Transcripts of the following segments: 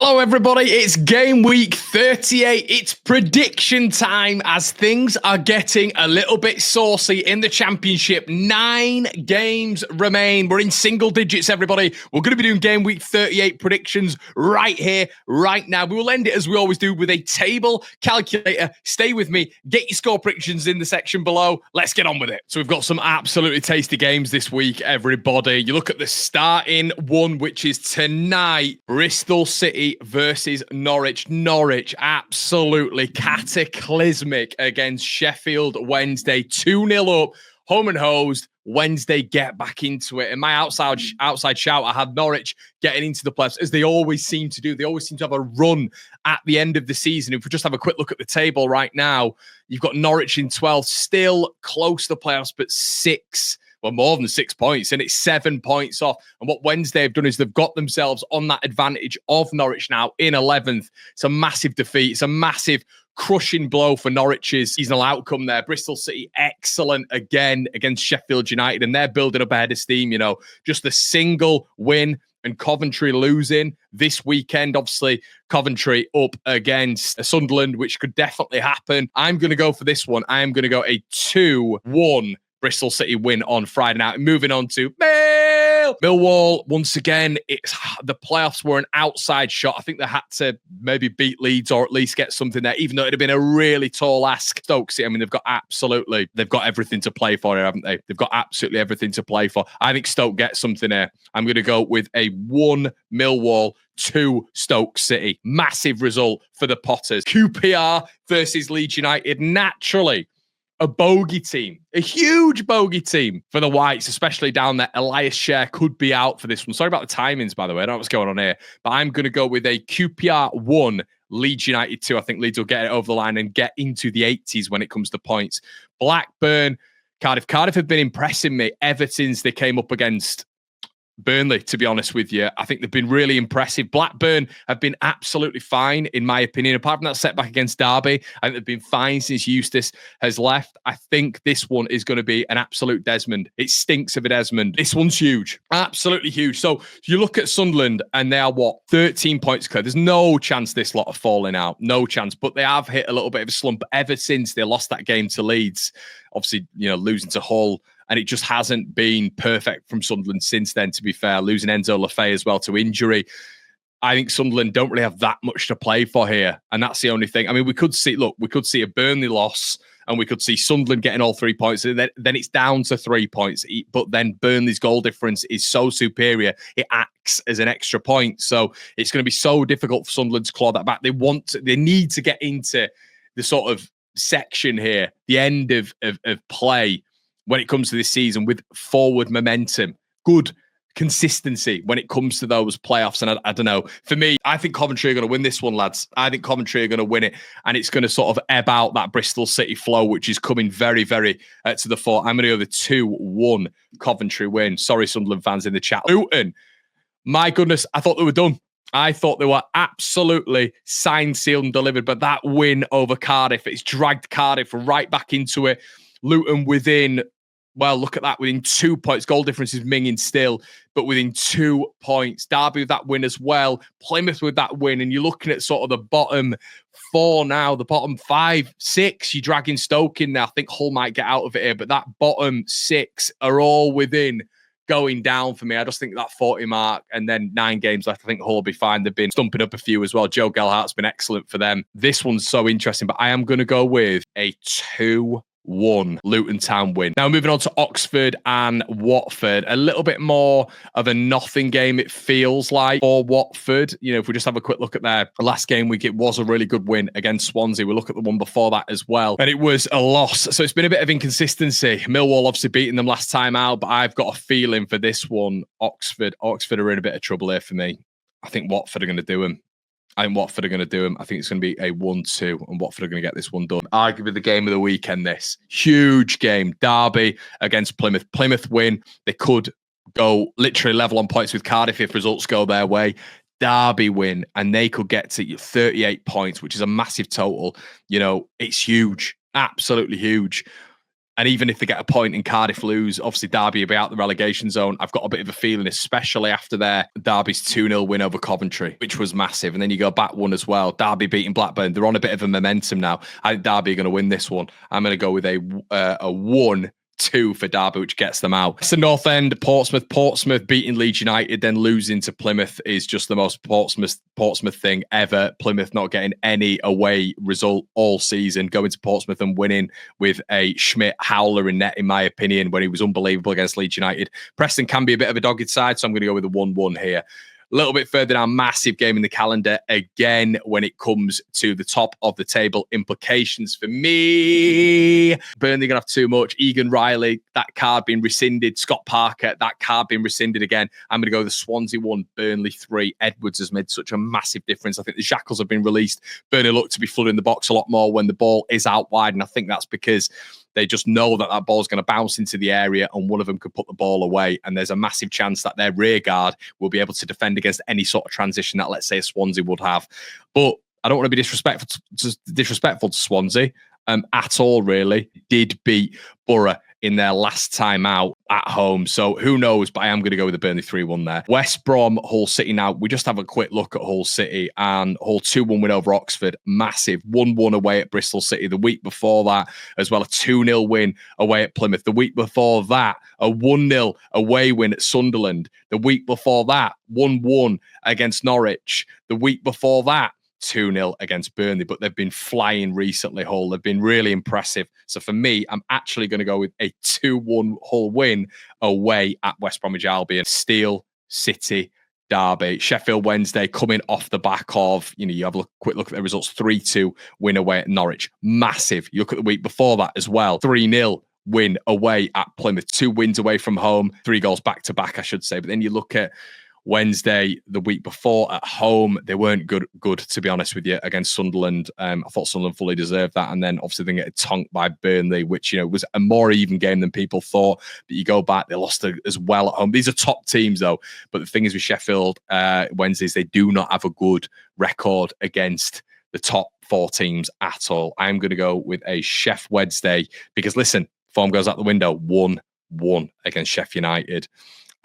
Hello everybody, it's game week 38. It's prediction time as things are getting a little bit saucy in the championship. 9 games remain. We're in single digits, everybody. We're going to be doing game week 38 predictions right here, right now. We will end it as we always do with a table calculator. Stay with me, get your score predictions in the section below. Let's get on with it. So we've got some absolutely tasty games this week, everybody. You look at the starting one, which is tonight, Bristol City versus Norwich. Norwich absolutely cataclysmic against Sheffield Wednesday. 2-0 up, home and hosed. Wednesday get back into it. And my outside shout, I had Norwich getting into the playoffs, as they always seem to do. They always seem to have a run at the end of the season. If we just have a quick look at the table right now, you've got Norwich in 12th, still close to the playoffs, but more than 6 points, and it's 7 points off. And what Wednesday have done is they've got themselves on that advantage of Norwich now in 11th. It's a massive defeat. It's a massive crushing blow for Norwich's seasonal outcome there. Bristol City, excellent again against Sheffield United, and they're building up a head of steam, just a single win. And Coventry losing this weekend. Obviously, Coventry up against Sunderland, which could definitely happen. I'm going to go for this one. I am going to go a 2-1 Bristol City win on Friday night. Moving on to Millwall. Once again, the playoffs were an outside shot. I think they had to maybe beat Leeds or at least get something there, even though it'd have been a really tall ask. Stoke City, they've got everything to play for here, haven't they? They've got absolutely everything to play for. I think Stoke gets something here. I'm going to go with a 1 Millwall, 2 Stoke City. Massive result for the Potters. QPR versus Leeds United. Naturally, a bogey team, a huge bogey team for the Whites, especially down there. Elias Share could be out for this one. Sorry about the timings, by the way. I don't know what's going on here, but I'm going to go with a QPR 1, Leeds United 2. I think Leeds will get it over the line and get into the 80s when it comes to points. Blackburn, Cardiff. Cardiff have been impressing me ever since they came up against Burnley, to be honest with you. I think they've been really impressive. Blackburn have been absolutely fine, in my opinion. Apart from that setback against Derby, I think they've been fine since Eustace has left. I think this one is going to be an absolute Desmond. It stinks of a Desmond. This one's huge. Absolutely huge. So you look at Sunderland and they are, 13 points clear. There's no chance this lot are falling out. No chance. But they have hit a little bit of a slump ever since they lost that game to Leeds. Obviously, losing to Hull. And it just hasn't been perfect from Sunderland since then, to be fair. Losing Enzo Lafay as well to injury. I think Sunderland don't really have that much to play for here. And that's the only thing. We could see a Burnley loss and we could see Sunderland getting all 3 points. And then it's down to 3 points. But then Burnley's goal difference is so superior, it acts as an extra point. So it's going to be so difficult for Sunderland to claw that back. They need to get into the sort of section here, the end of play, when it comes to this season with forward momentum, good consistency when it comes to those playoffs. And I don't know. For me, I think Coventry are going to win this one, lads. I think Coventry are going to win it. And it's going to sort of ebb out that Bristol City flow, which is coming very, very to the fore. I'm going to go the 2-1 Coventry win. Sorry, Sunderland fans in the chat. Luton, my goodness, I thought they were done. I thought they were absolutely signed, sealed and delivered. But that win over Cardiff, it's dragged Cardiff right back into it. Luton within... look at that. Within 2 points. Goal difference is minging still, but within 2 points. Derby with that win as well. Plymouth with that win. And you're looking at sort of the bottom 4 now. The bottom 5, 6. You're dragging Stoke in there. I think Hull might get out of it here, but that bottom 6 are all within going down for me. I just think that 40 mark and then 9 games left. I think Hull will be fine. They've been stumping up a few as well. Joe Gelhart's been excellent for them. This one's so interesting, but I am going to go with a 2-1 Luton Town win. Now moving on to Oxford and Watford. A little bit more of a nothing game, it feels like, for Watford. If we just have a quick look at their last game week, it was a really good win against Swansea. We'll look at the one before that as well, and it was a loss. So it's been a bit of inconsistency. Millwall obviously beating them last time out, but I've got a feeling for this one, Oxford are in a bit of trouble here for me. I think Watford are going to do them. I think it's going to be a 1-2 and Watford are going to get this one done. Arguably the game of the weekend, this. Huge game. Derby against Plymouth. Plymouth win. They could go literally level on points with Cardiff if results go their way. Derby win and they could get to 38 points, which is a massive total. It's huge. Absolutely huge. And even if they get a point and Cardiff lose, obviously Derby will be out the relegation zone. I've got a bit of a feeling, especially after their Derby's 2-0 win over Coventry, which was massive. And then you go back one as well. Derby beating Blackburn. They're on a bit of a momentum now. I think Derby are going to win this one. I'm going to go with a 1-2 for Derby, which gets them out. It's the North End, Portsmouth beating Leeds United, then losing to Plymouth is just the most Portsmouth thing ever. Plymouth not getting any away result all season, going to Portsmouth and winning with a Schmidt howler in net, in my opinion, when he was unbelievable against Leeds United. Preston can be a bit of a dogged side, so I'm going to go with a 1-1 here. A little bit further down, massive game in the calendar again when it comes to the top of the table. Implications for me. Burnley going to have too much. Egan Riley, that card being rescinded. Scott Parker, that card being rescinded again. I'm going to go with the Swansea 1, Burnley 3. Edwards has made such a massive difference. I think the shackles have been released. Burnley look to be flooding the box a lot more when the ball is out wide. And I think that's because they just know that that ball is going to bounce into the area and one of them could put the ball away. And there's a massive chance that their rear guard will be able to defend against any sort of transition that, let's say, a Swansea would have. But I don't want to be disrespectful to Swansea at all, really. Did beat Borough in their last time out at home. So who knows, but I am going to go with the Burnley 3-1 there. West Brom, Hull City. Now, we just have a quick look at Hull City, and Hull 2-1 win over Oxford. Massive. 1-1 away at Bristol City. The week before that, as well, a 2-0 win away at Plymouth. The week before that, a 1-0 away win at Sunderland. The week before that, 1-1 against Norwich. The week before that, 2-0 against Burnley, but they've been flying recently, Hull. They've been really impressive. So for me, I'm actually going to go with a 2-1 Hull win away at West Bromwich Albion. Steel City Derby. Sheffield Wednesday coming off the back of, you have a quick look at the results. 3-2 win away at Norwich. Massive. You look at the week before that as well. 3-0 win away at Plymouth. 2 wins away from home. 3 goals back-to-back, I should say. But then you look at Wednesday, the week before at home, they weren't good to be honest with you, against Sunderland. I thought Sunderland fully deserved that, and then obviously they get tonked by Burnley, which was a more even game than people thought. But you go back, they lost as well at home. These are top teams though, but the thing is with Sheffield Wednesdays, they do not have a good record against the top 4 teams at all. I'm going to go with a Sheff Wednesday because listen, form goes out the window. 1-1 against Sheffield United.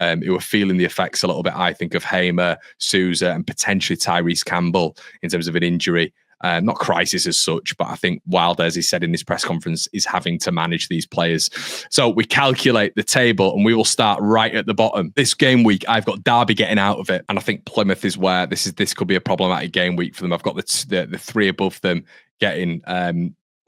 Who were feeling the effects a little bit, I think, of Hamer, Sousa, and potentially Tyrese Campbell in terms of an injury. Not crisis as such, but I think Wilder, as he said in his press conference, is having to manage these players. So we calculate the table and we will start right at the bottom. This game week, I've got Derby getting out of it. And I think Plymouth is where this could be a problematic game week for them. I've got the 3 above them getting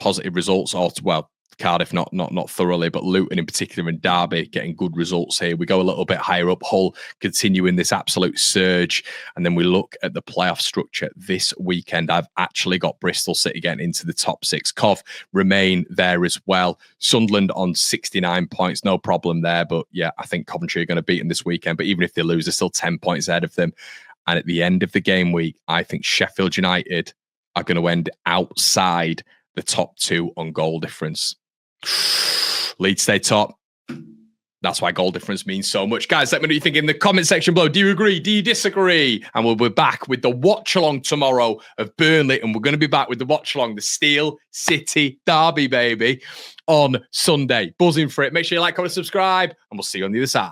positive results, or well, Cardiff not thoroughly, but Luton in particular and Derby getting good results here. We go a little bit higher up, Hull continuing this absolute surge, and then we look at the playoff structure this weekend. I've actually got Bristol City getting into the top 6. Cov remain there as well. Sunderland on 69 points, no problem there, but yeah, I think Coventry are going to beat them this weekend, but even if they lose, they're still 10 points ahead of them. And at the end of the game week, I think Sheffield United are going to end outside the top 2 on goal difference. Leeds stay top. That's why goal difference means so much. Guys, let me know what you think in the comment section below. Do you agree? Do you disagree? And we'll be back with the watch-along tomorrow of Burnley, and we're going to be back with the watch-along, the Steel City Derby, baby, on Sunday. Buzzing for it. Make sure you like, comment, subscribe, and we'll see you on the other side.